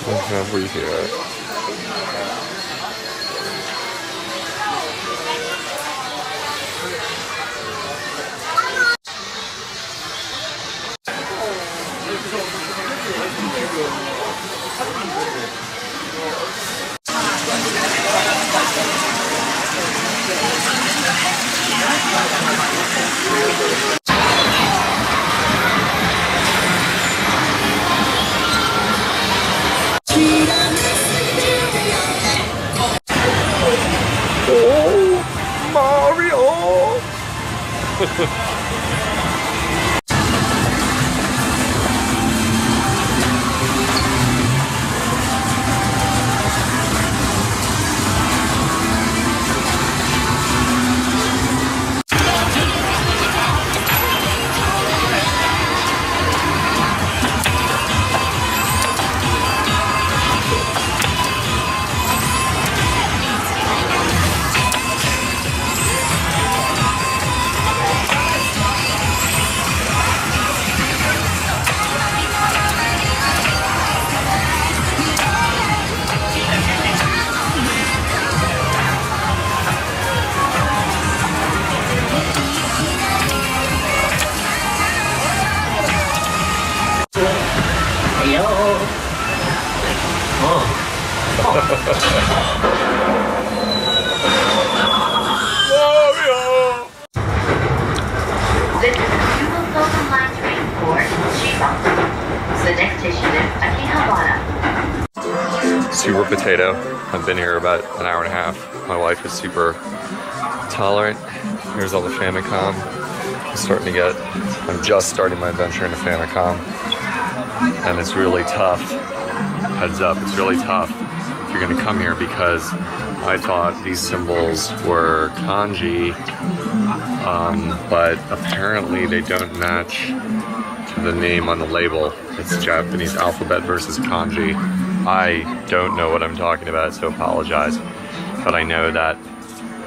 What have we here? Oh, Mario! Mario! This is a Super Golden Line train for Chiba. The next station is Akihabara. Super potato. I've been here about an hour and a half. My wife is super tolerant. Here's all the Famicom. I'm just starting my adventure into Famicom. And it's really tough. Heads up, it's really tough if you're gonna come here because I thought these symbols were kanji, but apparently they don't match to the name on the label. It's Japanese alphabet versus kanji. I don't know what I'm talking about, so apologize. But I know that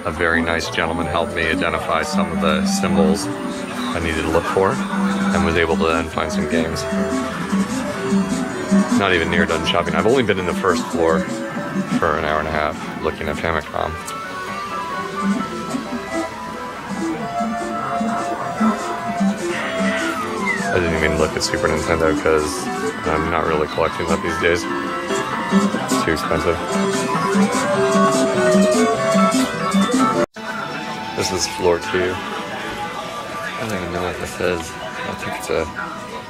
a very nice gentleman helped me identify some of the symbols I needed to look for and was able to then find some games. Not even near done shopping. I've only been in the first floor for an hour and a half looking at Famicom. I didn't even look at Super Nintendo because I'm not really collecting that these days. It's too expensive. This is floor 2. I don't even know what this is. I think it's a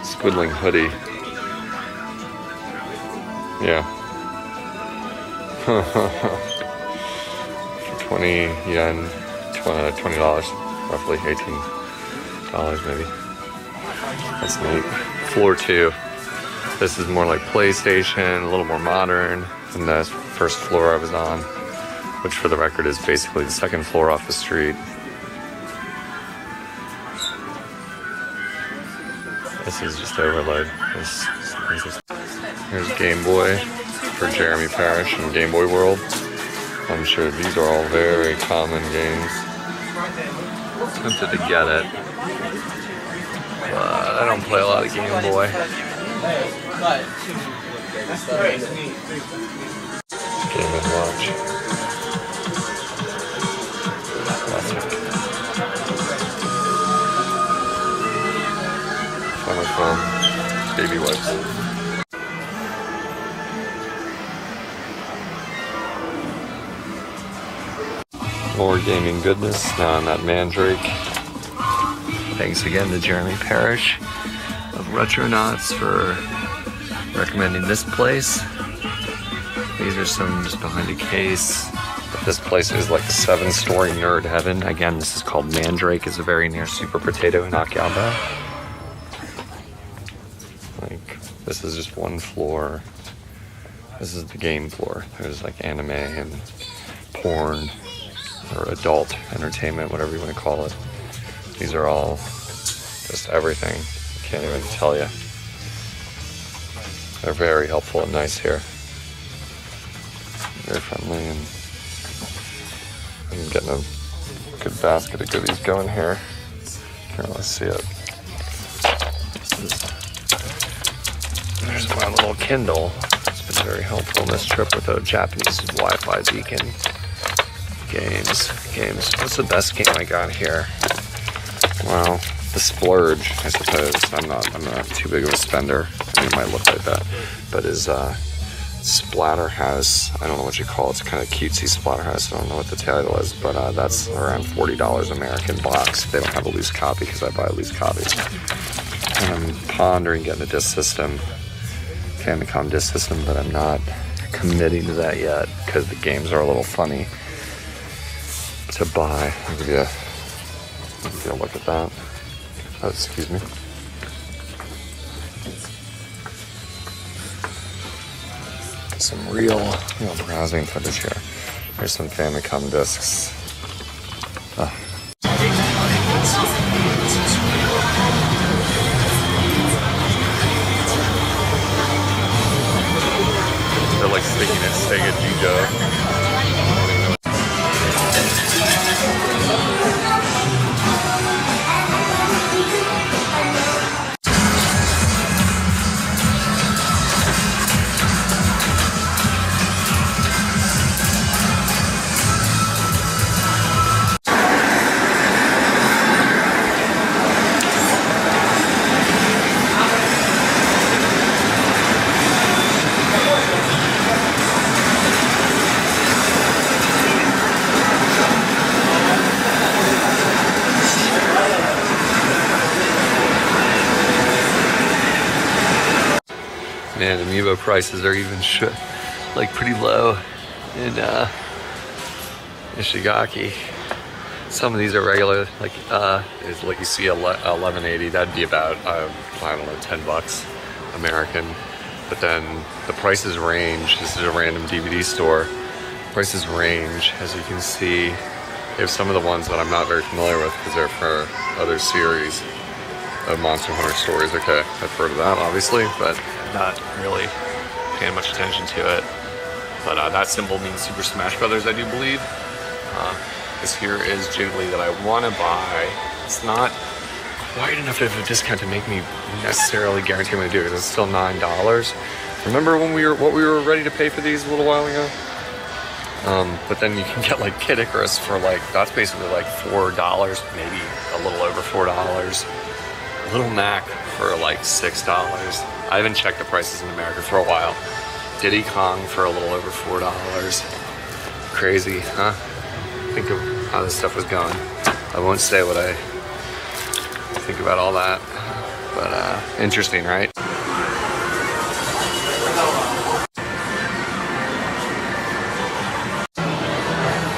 squiddling hoodie. Yeah. For 20 yen, $20, roughly $18 maybe. That's neat. Floor 2. This is more like PlayStation, a little more modern than the first floor I was on, which for the record is basically the second floor off the street. This is just overload. Here's Game Boy for Jeremy Parish and Game Boy World. I'm sure these are all very common games. Tempted to get it, but I don't play a lot of Game Boy. Game & Watch. Classic. Family Film. Baby wipes. More gaming goodness. Now I'm at Mandrake. Thanks again to Jeremy Parish of Retronauts for recommending this place. These are some just behind a case. But this place is like 7-story nerd heaven. Again, this is called Mandrake. It's very near Super Potato in Akihabara. Like, this is just one floor. This is the game floor. There's like anime and porn or adult entertainment, whatever you want to call it. These are all just everything. I can't even tell you. They're very helpful and nice here. Very friendly, and I'm getting a good basket of goodies going here. Here, let's see it. There's my little Kindle. It's been very helpful on this trip with a Japanese Wi-Fi beacon. Games. What's the best game I got here? Well, the Splurge, I suppose. I'm not too big of a spender. I mean, it might look like that, but is Splatterhouse. I don't know what you call it. It's kind of cutesy Splatterhouse. I don't know what the title is, but that's around $40 American box. They don't have a loose copy because I buy loose copies. And I'm pondering getting a disc system, Famicom disc system, but I'm not committing to that yet because the games are a little funny to buy. I'll give you a look at that. Oh, excuse me. Some real browsing footage here. There's some Famicom discs. They're like sticking at Sega Gigo. Man, Amiibo prices are even like pretty low in Ishigaki. Some of these are regular, like you see 1180. That'd be about I don't know, $10 American. But then the prices range. This is a random DVD store. Prices range, as you can see. They have some of the ones that I'm not very familiar with because they're for other series of Monster Hunter stories. Okay, I've heard of that obviously, but not really paying much attention to it. But that symbol means Super Smash Brothers, I do believe. This here is Jiggly that I want to buy. It's not quite enough of a discount to make me necessarily guarantee I'm going to do it because it's still $9. Remember when what we were ready to pay for these a little while ago? But then you can get like Kid Icarus for like, that's basically like $4, maybe a little over $4. Little Mac for like $6. I haven't checked the prices in America for a while. Diddy Kong for a little over $4. Crazy, huh? Think of how this stuff was going. I won't say what I think about all that, but interesting, right?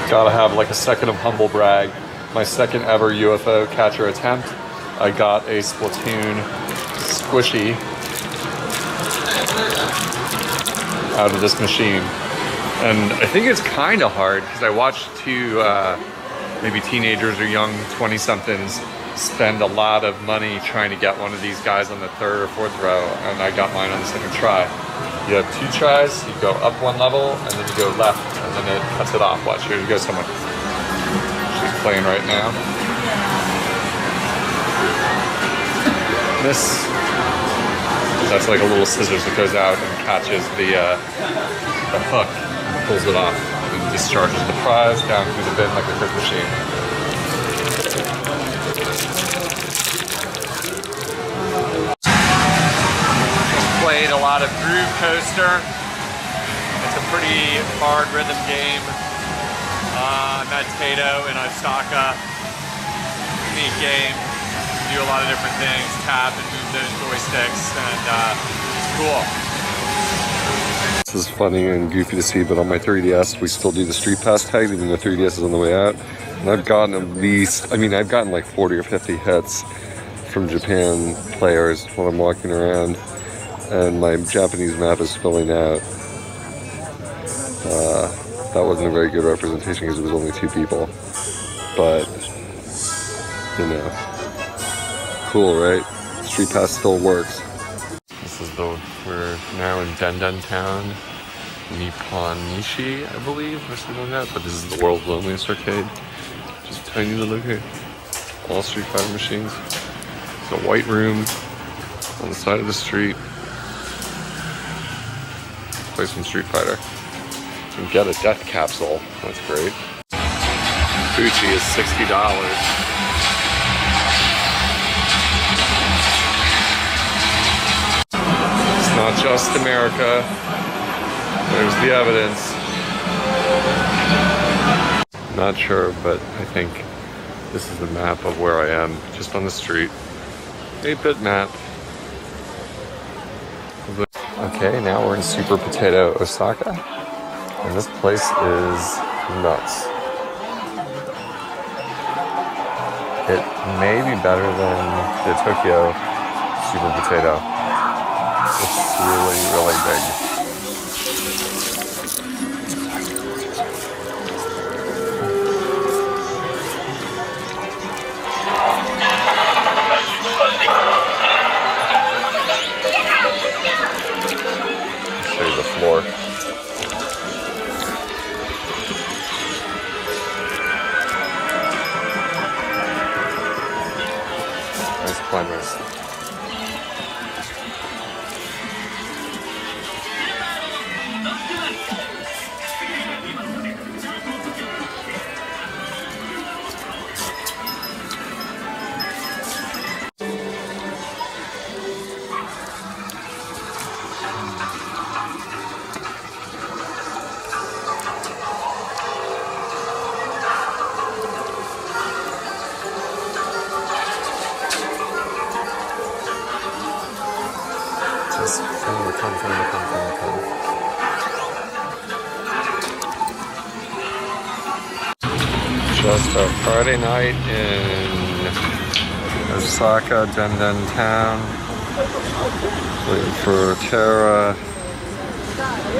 Gotta have like a second of humble brag. My second ever UFO catcher attempt. I got a Splatoon squishy out of this machine. And I think it's kind of hard because I watched two maybe teenagers or young 20-somethings spend a lot of money trying to get one of these guys on the third or fourth row, and I got mine on the second try. You have 2 tries, you go up 1 level, and then you go left, and then it cuts it off. Watch, here you go, someone. She's playing right now. That's like a little scissors that goes out and catches the hook and pulls it off and discharges the prize down through the bin like a quick machine. Played a lot of Groove Coaster. It's a pretty hard rhythm game. I met Tato in Osaka. Neat game. Do a lot of different things, tap and move those joysticks, and it's cool. This is funny and goofy to see, but on my 3DS, we still do the Street Pass tag, even though 3DS is on the way out. And I've gotten I've gotten like 40 or 50 hits from Japan players when I'm walking around, and my Japanese map is filling out. That wasn't a very good representation because it was only 2 people, but, you know. Cool, right? Street Pass still works. We're now in Denden Town, Nippon Nishi, I believe, or something like that. But this is the world's loneliest arcade. Just tiny little arcade. All Street Fighter machines. It's a white room on the side of the street. play some Street Fighter. And get a death capsule. That's great. Gucci is $60. It's not just America. There's the evidence. Not sure, but I think this is the map of where I am, just on the street. 8-bit map. Okay, now we're in Super Potato, Osaka. And this place is nuts. It may be better than the Tokyo Super Potato. It's really, really big. Show you the floor. Nice climbers. Just a Friday night in Osaka, Den Town. Waiting for Tara.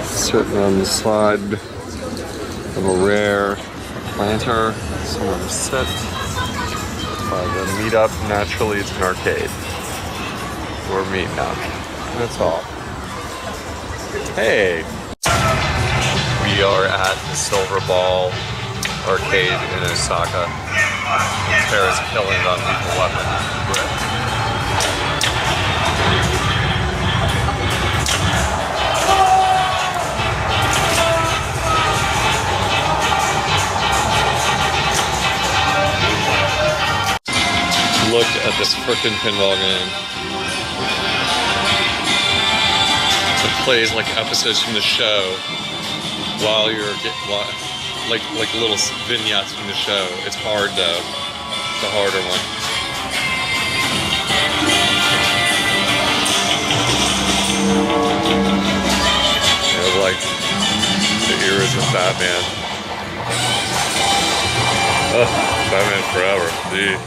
Sitting on the side of a rare planter. Somewhere to sit. The meetup, naturally, it's an arcade. We're meeting up. That's all. Hey! We are at the Silver Ball arcade in Osaka. Tara's killing it on Lethal Weapon. Look at this frickin' pinball game. It plays like episodes from the show while you're like little vignettes from the show. It's hard though. The harder one. You know, like the eras of Batman. Oh, Batman forever. Gee.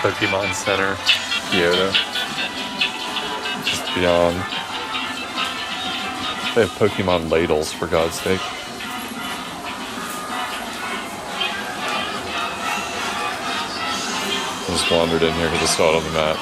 Pokemon Center, Kyoto. Just beyond. They have Pokemon ladles, for God's sake. I just wandered in here because I saw it on the map.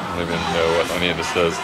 I don't even know what any of this does.